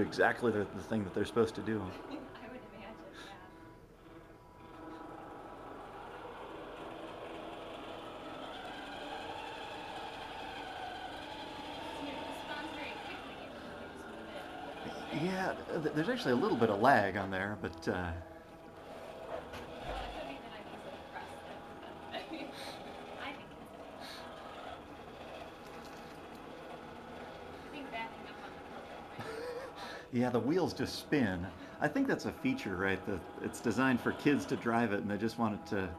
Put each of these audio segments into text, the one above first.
exactly the thing that they're supposed to do. I would imagine, yeah. So it responds very quickly if you just move it Yeah, fast. there's actually a little bit of lag on there, but Well, it could be that I'm easily pressed then, but I think it's good. I think backing up on the carpet might be a little hard. yeah, the wheels just spin. I think that's a feature, right? That it's designed for kids to drive it, and they just want it to.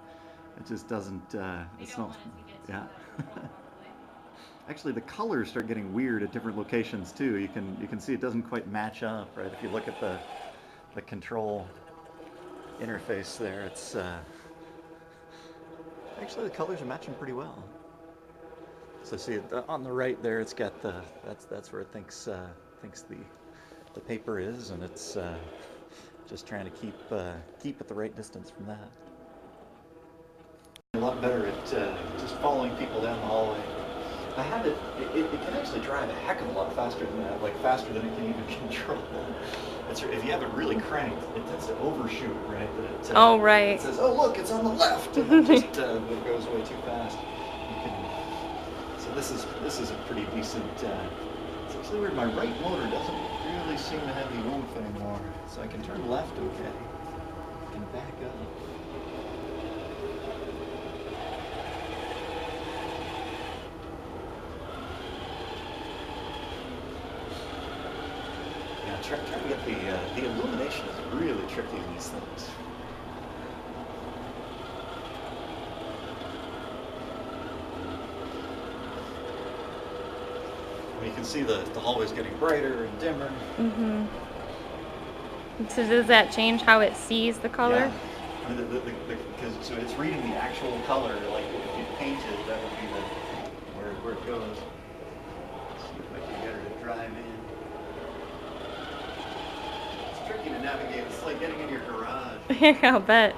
It just doesn't. They It's don't not. want it to get too Yeah. out of control, probably. Actually, the colors start getting weird at different locations too. You can see it doesn't quite match up, right? If you look at the control interface there, it's actually the colors are matching pretty well. So see on the right there, it's got that's where it thinks the paper is, and it's just trying to keep at the right distance from that. A lot better at just following people down the hallway. I have it can actually drive a heck of a lot faster than that, like faster than it can even control. If you have it really cranked, it tends to overshoot, right? That Oh, it right. says, oh look, it's on the left, and it just it goes way too fast. So this is a pretty decent. It's actually weird. My right motor doesn't really seem to have the oomph anymore, so I can turn left okay. I can back up. Yeah, trying to get the illumination is really tricky in these things. You can see the hallway's getting brighter and dimmer. Mhm. So does that change how it sees the color? Yeah. Because so it's reading the actual color. Like if you paint it, that would be where it goes. Let's see if I can get her to drive in. It's tricky to navigate. It's like getting in your garage. I'll bet.